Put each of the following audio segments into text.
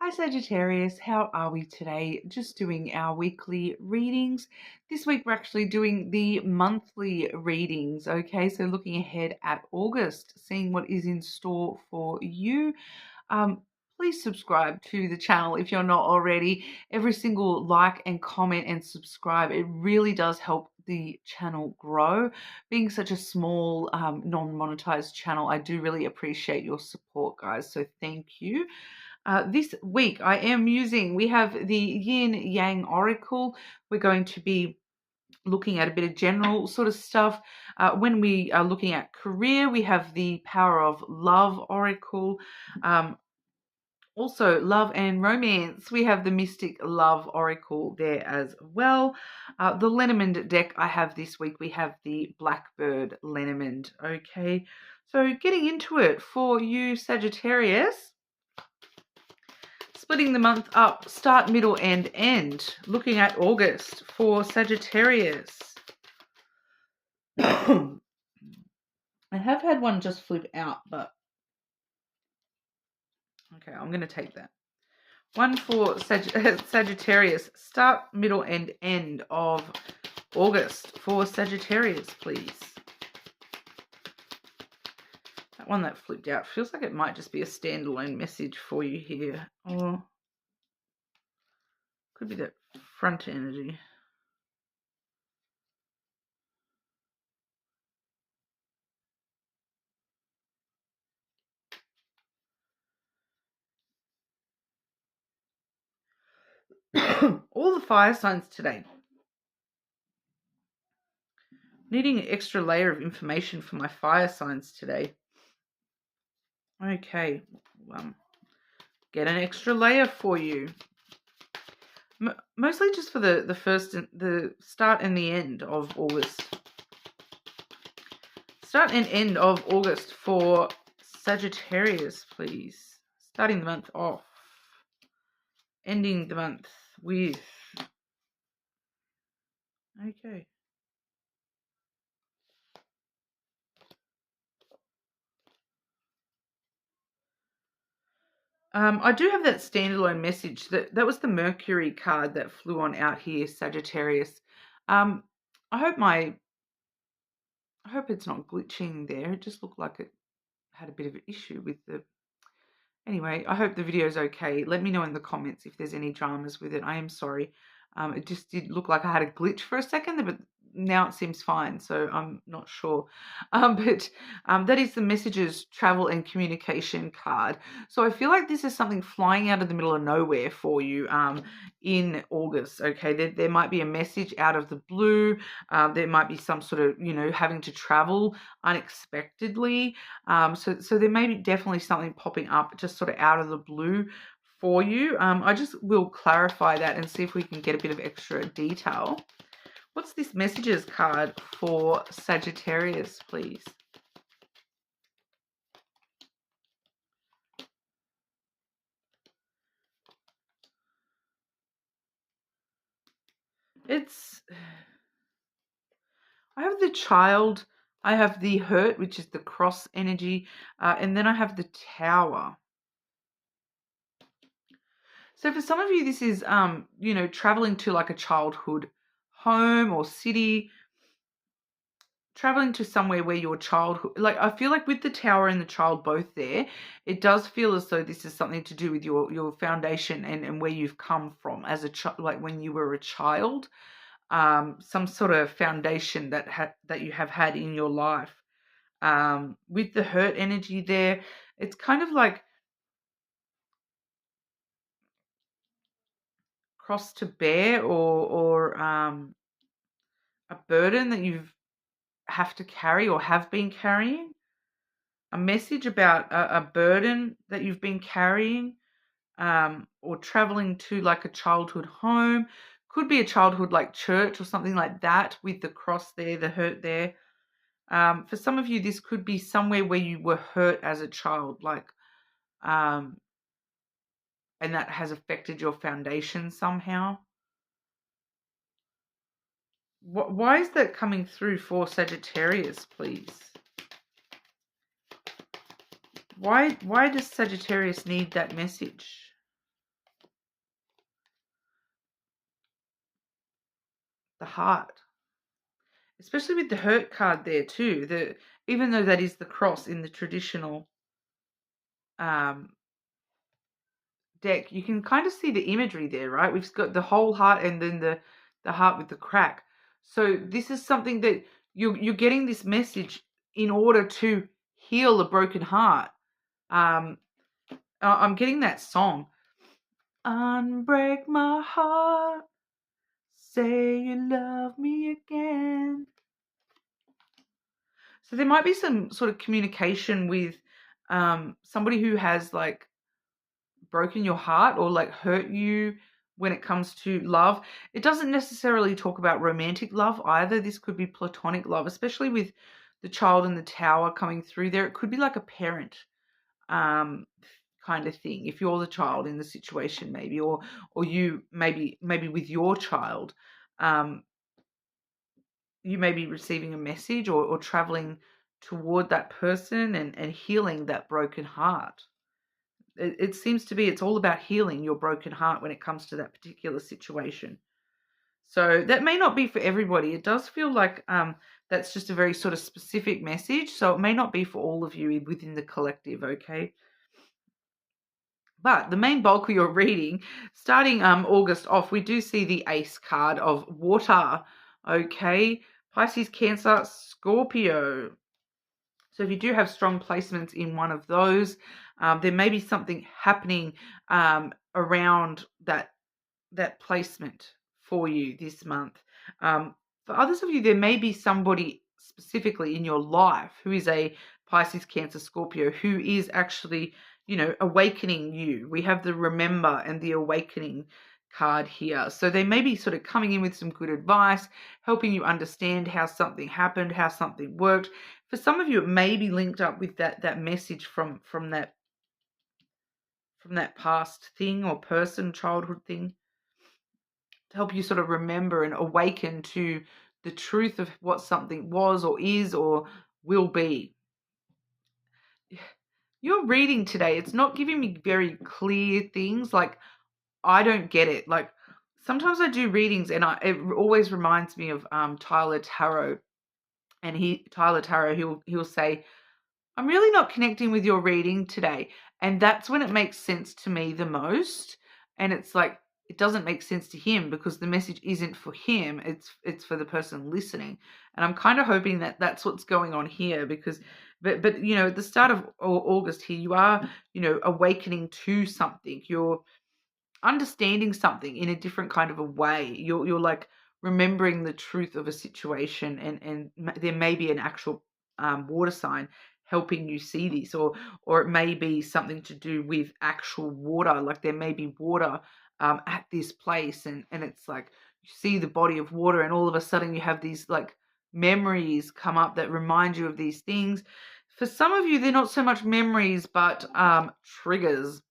Hi Sagittarius, how are we today? Just doing our weekly readings. This week we're actually doing the monthly readings, okay? So looking ahead at August, seeing what is in store for you. Um, Please subscribe to the channel if you're not already. Every single like and comment and subscribe, it really does help the channel grow. Being such a small, non-monetized channel, I do really appreciate your support, guys. So thank you. This week we have the Yin Yang Oracle. We're going to be looking at a bit of general sort of stuff. When we are looking at career, we have the Power of Love Oracle. Also, love and romance, we have the Mystic Love Oracle there as well. The Lenormand deck I have this week, we have the Blackbird Lenormand. Okay, so getting into it for you, Sagittarius. Splitting the month up, start, middle, and end. Looking at August for Sagittarius. I have had one just flip out, but okay, I'm going to take that. One for Sagittarius, start, middle, and end of August for Sagittarius, please. That one that flipped out feels like it might just be a standalone message for you here, or could be that front energy. All the fire signs today. Needing an extra layer of information for my fire signs today. Okay, get an extra layer for you. Mostly just for the start and the end of August. Start and end of August for Sagittarius, please. Starting the month off. Ending the month with. Okay. I do have that standalone message. That was the Mercury card that flew on out here, Sagittarius. I hope it's not glitching there. It just looked like it had a bit of an issue with the... Anyway, I hope the video is okay. Let me know in the comments if there's any dramas with it. I am sorry. It just did look like I had a glitch for a second, but now it seems fine, so I'm not sure. But that is the messages, travel, and communication card. So I feel like this is something flying out of the middle of nowhere for you in August, okay? There might be a message out of the blue. There might be some sort of, having to travel unexpectedly. So there may be definitely something popping up just sort of out of the blue for you. I just will clarify that and see if we can get a bit of extra detail. What's this messages card for Sagittarius, please? I have the Child, I have the Hurt, which is the cross energy, and then I have the Tower. So for some of you, this is, traveling to like a childhood home or city, traveling to somewhere where your childhood, like I feel like with the Tower and the Child both there, it does feel as though this is something to do with your foundation and where you've come from as a child, like when you were a child, some sort of foundation that you have had in your life. With the Hurt energy there, it's kind of like cross to bear or a burden that you have to carry or have been carrying. A message about a burden that you've been carrying, or traveling to like a childhood home. Could be a childhood like church or something like that with the cross there, the Hurt there. For some of you, this could be somewhere where you were hurt as a child, like, and that has affected your foundation somehow. Why is that coming through for Sagittarius, please? Why does Sagittarius need that message? the heart, especially with the hurt card there too. Even though that is the cross in the traditional um, deck, you can kind of see the imagery there, right? We've got the whole heart and then the heart with the crack. So this is something that you're getting this message in order to heal a broken heart. I'm getting that song. Unbreak my heart, say you love me again. So there might be some sort of communication with somebody who has like broken your heart or like hurt you when it comes to love. It doesn't necessarily talk about romantic love either. This could be platonic love, especially with the child in the tower coming through there. It could be like a parent um, kind of thing. If you're the child in the situation, maybe, or you maybe with your child, you may be receiving a message or traveling toward that person and healing that broken heart. It seems to be it's all about healing your broken heart when it comes to that particular situation. So that may not be for everybody. It does feel like that's just a very sort of specific message. So it may not be for all of you within the collective, okay? But the main bulk of your reading, starting August off, we do see the Ace card of water, okay? Pisces, Cancer, Scorpio. So if you do have strong placements in one of those, there may be something happening around that placement for you this month. For others of you, there may be somebody specifically in your life who is a Pisces, Cancer, Scorpio, who is actually, awakening you. We have the remember and the awakening card here. So they may be sort of coming in with some good advice, helping you understand how something happened, how something worked. For some of you, it may be linked up with that message from that past thing or person, childhood thing, to help you sort of remember and awaken to the truth of what something was or is or will be. Your reading today, it's not giving me very clear things. Like, I don't get it. Like, sometimes I do readings and it always reminds me of Tyler Tarot. And Tyler Tarot, he'll say, I'm really not connecting with your reading today. And that's when it makes sense to me the most. And it's like, it doesn't make sense to him because the message isn't for him. It's for the person listening. And I'm kind of hoping that that's what's going on here because, but at the start of August here, you are, awakening to something. You're understanding something in a different kind of a way. You're like remembering the truth of a situation and there may be an actual water sign helping you see this, or it may be something to do with actual water. Like there may be water at this place and it's like you see the body of water and all of a sudden you have these like memories come up that remind you of these things. For some of you, they're not so much memories but triggers.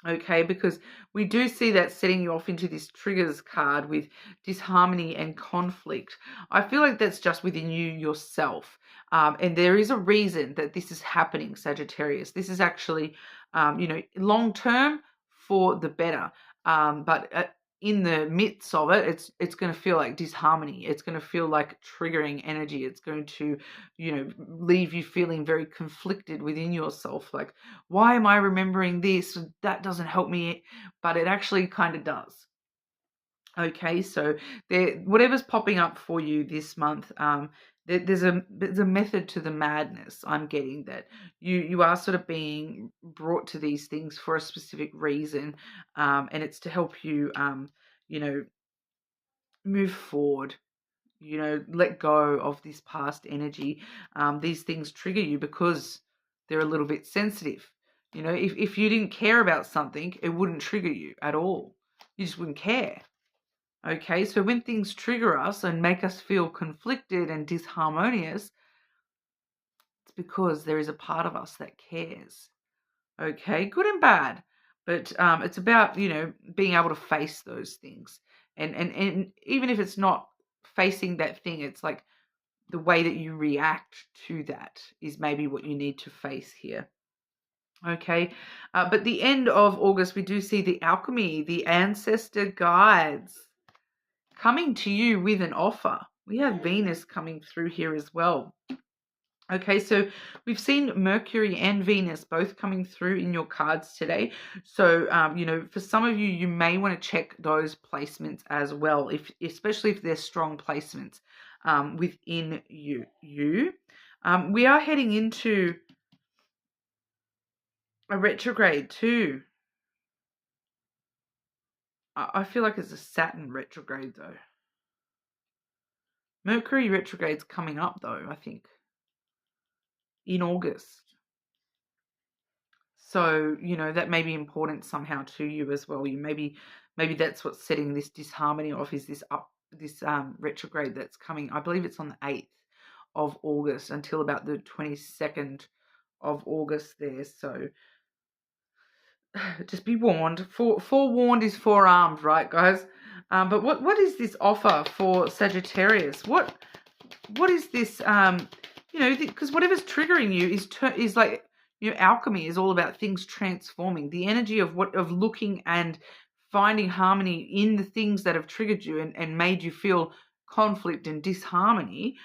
Okay, because we do see that setting you off into this triggers card with disharmony and conflict. I feel like that's just within you yourself. And there is a reason that this is happening, Sagittarius. This is actually, long term for the better. But in the midst of it, it's going to feel like disharmony. It's going to feel like triggering energy. It's going to, leave you feeling very conflicted within yourself. Like, why am I remembering this? That doesn't help me, but it actually kind of does. Okay, so whatever's popping up for you this month, there's a method to the madness. I'm getting that you are sort of being brought to these things for a specific reason, and it's to help you, move forward. Let go of this past energy. These things trigger you because they're a little bit sensitive. If you didn't care about something, it wouldn't trigger you at all. You just wouldn't care. Okay, so when things trigger us and make us feel conflicted and disharmonious, it's because there is a part of us that cares. Okay, good and bad, but it's about being able to face those things, and even if it's not facing that thing, it's like the way that you react to that is maybe what you need to face here. Okay, but the end of August, we do see the alchemy, the ancestor guides. coming to you with an offer. We have Venus coming through here as well. Okay, so we've seen Mercury and Venus both coming through in your cards today. So, for some of you, you may want to check those placements as well, especially if they're strong placements within you. We are heading into a retrograde too. I feel like it's a Saturn retrograde though. Mercury retrograde's coming up though, I think, in August. So, that may be important somehow to you as well. Maybe that's what's setting this disharmony off, is this retrograde that's coming. I believe it's on the 8th of August until about the 22nd of August there. So just be warned. Forewarned is forearmed, right, guys? But what is this offer for Sagittarius? What is this? Because whatever's triggering you is like, alchemy is all about things transforming. The energy of looking and finding harmony in the things that have triggered you and made you feel conflict and disharmony.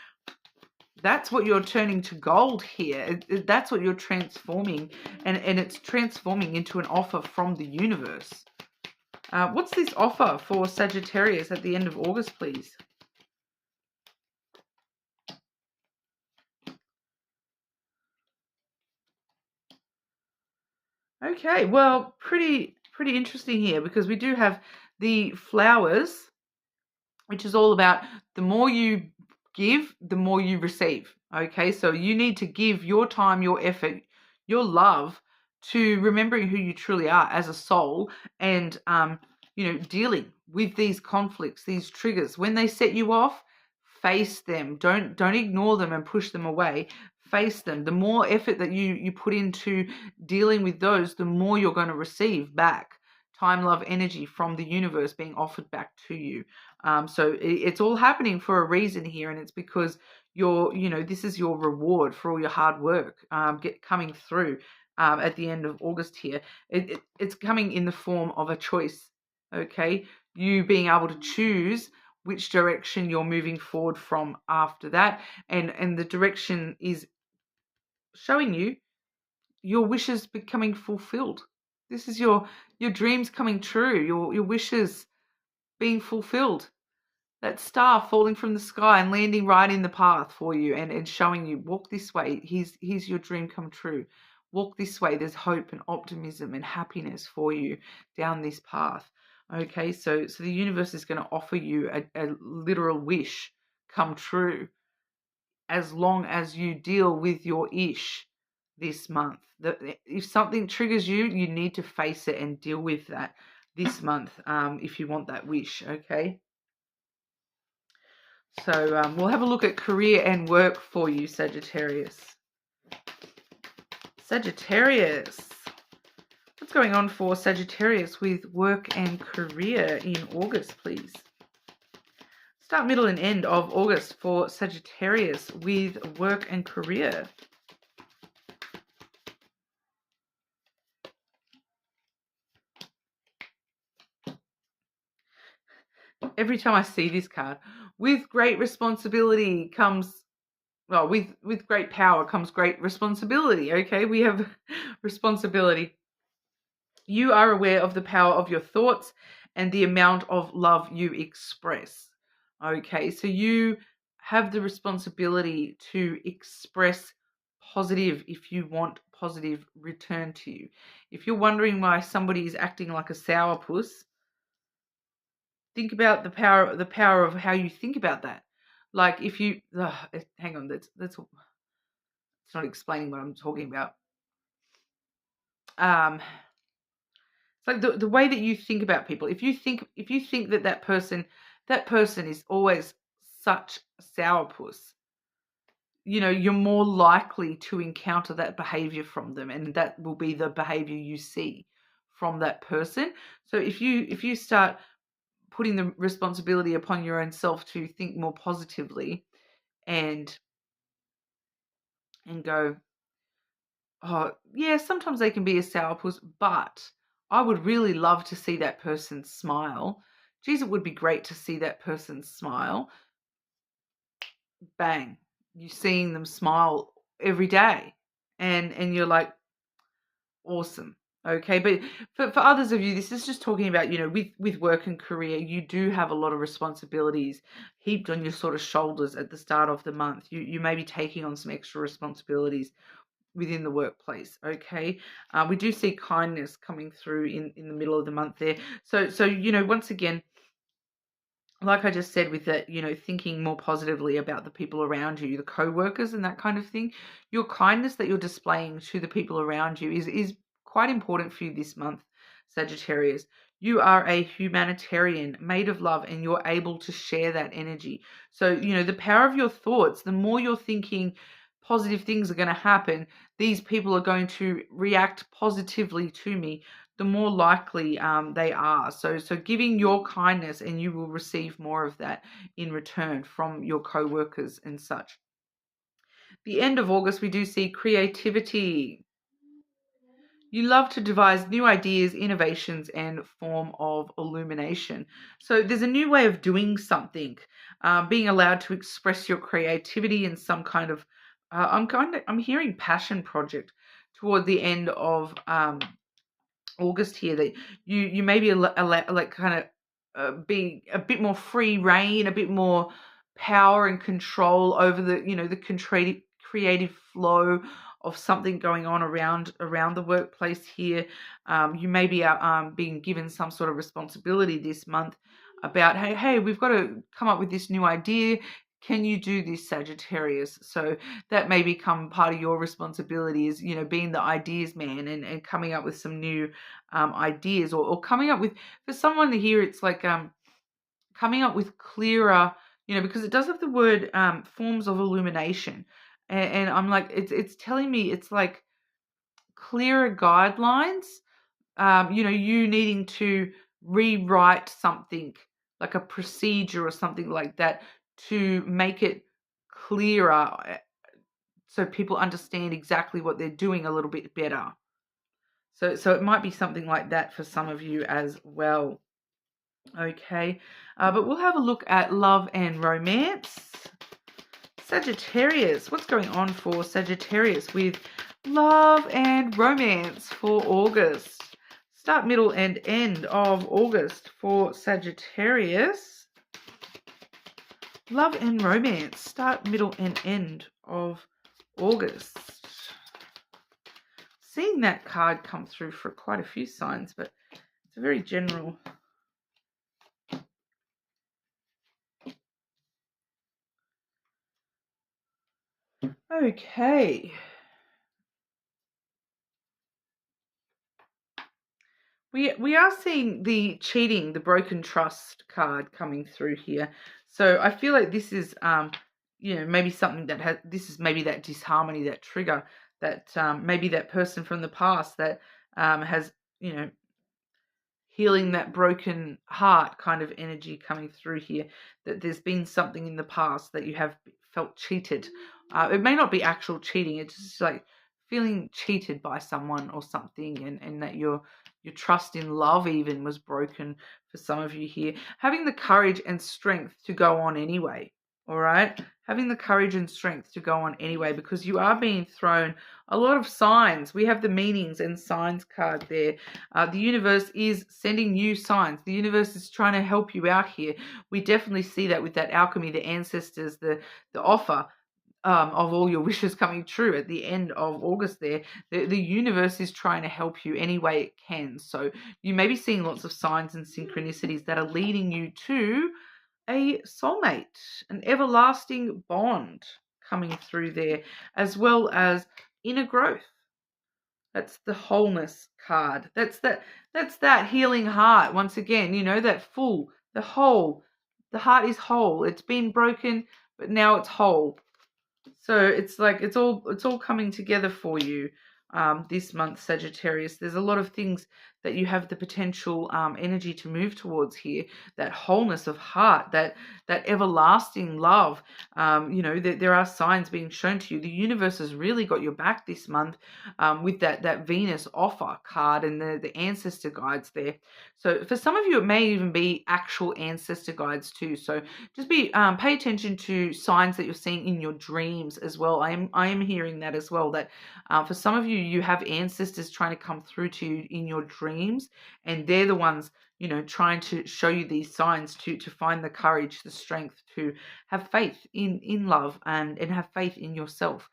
That's what you're turning to gold here. That's what you're transforming, and it's transforming into an offer from the universe. What's this offer for Sagittarius at the end of August, please? Okay, well, pretty interesting here, because we do have the flowers, which is all about the more you give, the more you receive. Okay, so you need to give your time, your effort, your love to remembering who you truly are as a soul, and dealing with these conflicts, these triggers. When they set you off, face them. Don't ignore them and push them away. Face them. The more effort that you put into dealing with those, the more you're going to receive back. Time, love, energy from the universe being offered back to you. So it's all happening for a reason here, and it's because this is your reward for all your hard work coming through at the end of August here. It's coming in the form of a choice, okay? You being able to choose which direction you're moving forward from after that, and the direction is showing you your wishes becoming fulfilled. This is your dreams coming true, your wishes being fulfilled. That star falling from the sky and landing right in the path for you, and showing you, walk this way. Here's your dream come true. Walk this way. There's hope and optimism and happiness for you down this path. Okay, so the universe is going to offer you a literal wish come true, as long as you deal with your ish this month. If something triggers you, you need to face it and deal with that this month if you want that wish, okay? So we'll have a look at career and work for you, Sagittarius. Sagittarius. What's going on for Sagittarius with work and career in August, please? Start, middle, and end of August for Sagittarius with work and career. Every time I see this card, with great responsibility comes, well, with great power comes great responsibility, okay? We have responsibility. You are aware of the power of your thoughts and the amount of love you express, okay? So you have the responsibility to express positive if you want positive return to you. If you're wondering why somebody is acting like a sourpuss, think about the power of how you think about that. Like if you, hang on, that's it's not explaining what I'm talking about. It's like the way that you think about people. If you think that person is always such a sourpuss, you're more likely to encounter that behavior from them, and that will be the behavior you see from that person. So if you start putting the responsibility upon your own self to think more positively and go, oh, yeah, sometimes they can be a sourpuss, but I would really love to see that person smile. geez, it would be great to see that person smile. Bang, you're seeing them smile every day, and you're like, awesome. Okay, but for others of you, this is just talking about, with work and career, you do have a lot of responsibilities heaped on your sort of shoulders at the start of the month. You may be taking on some extra responsibilities within the workplace. Okay, we do see kindness coming through in the middle of the month there. So once again, like I just said, with that, thinking more positively about the people around you, the co-workers and that kind of thing, your kindness that you're displaying to the people around you is quite important for you this month, Sagittarius. You are a humanitarian made of love, and you're able to share that energy. So, the power of your thoughts, the more you're thinking positive things are going to happen, these people are going to react positively to me, the more likely they are. So giving your kindness, and you will receive more of that in return from your co-workers and such. The end of August, we do see creativity. You love to devise new ideas, innovations, and form of illumination. So there's a new way of doing something, being allowed to express your creativity in some kind of, I'm hearing passion project toward the end of August here, that you maybe like kind of be a bit more free reign, a bit more power and control over the creative flow of something going on around the workplace here. You may be being given some sort of responsibility this month about, hey, we've got to come up with this new idea. Can you do this, Sagittarius? So that may become part of your responsibility, is, being the ideas man, and coming up with some new ideas, or coming up with, for someone here, it's like coming up with clearer, because it does have the word forms of illumination. And I'm like, it's telling me it's like clearer guidelines, you needing to rewrite something, like a procedure or something like that, to make it clearer, so people understand exactly what they're doing a little bit better. So it might be something like that for some of you as well. Okay, but we'll have a look at love and romance. Sagittarius, what's going on for Sagittarius with love and romance for August? Start, middle, and end of August for Sagittarius. Love and romance, start, middle, and end of August. Seeing that card come through for quite a few signs, but it's a very general. Okay. We are seeing the cheating, the broken trust card coming through here. So I feel like this is maybe something that this is maybe that disharmony, that trigger, that maybe that person from the past that has, healing that broken heart kind of energy coming through here, that there's been something in the past that you have felt cheated. It may not be actual cheating, it's just like feeling cheated by someone or something, and that your trust in love even was broken for some of you here. Having the courage and strength to go on anyway. All right, having the courage and strength to go on anyway, because you are being thrown a lot of signs. We have the meanings and signs card there. The universe is sending you signs. The universe is trying to help you out here. We definitely see that with that alchemy, the ancestors, the offer of all your wishes coming true at the end of August there. The universe is trying to help you any way it can. So you may be seeing lots of signs and synchronicities that are leading you to a soulmate, an everlasting bond coming through there, as well as inner growth. That's the wholeness card. That's that healing heart. Once again, that full, the whole, the heart is whole. It's been broken, but now it's whole. So it's like it's all coming together for you this month, Sagittarius. There's a lot of things that you have the potential energy to move towards here, that wholeness of heart, that everlasting love. There are signs being shown to you. The universe has really got your back this month, with that Venus offer card and the ancestor guides there. So for some of you, it may even be actual ancestor guides too. So just pay attention to signs that you're seeing in your dreams as well. I am hearing that as well. That for some of you, you have ancestors trying to come through to you in your dreams, and they're the ones, trying to show you these signs to find the courage, the strength to have faith in love, and have faith in yourself.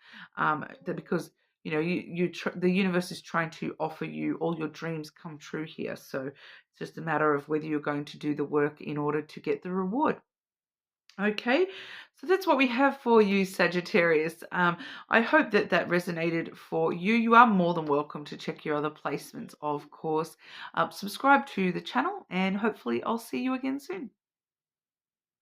Because the universe is trying to offer you all your dreams come true here. So it's just a matter of whether you're going to do the work in order to get the reward. Okay, so that's what we have for you, Sagittarius. I hope that resonated for you. You are more than welcome to check your other placements, of course. Subscribe to the channel, and hopefully I'll see you again soon.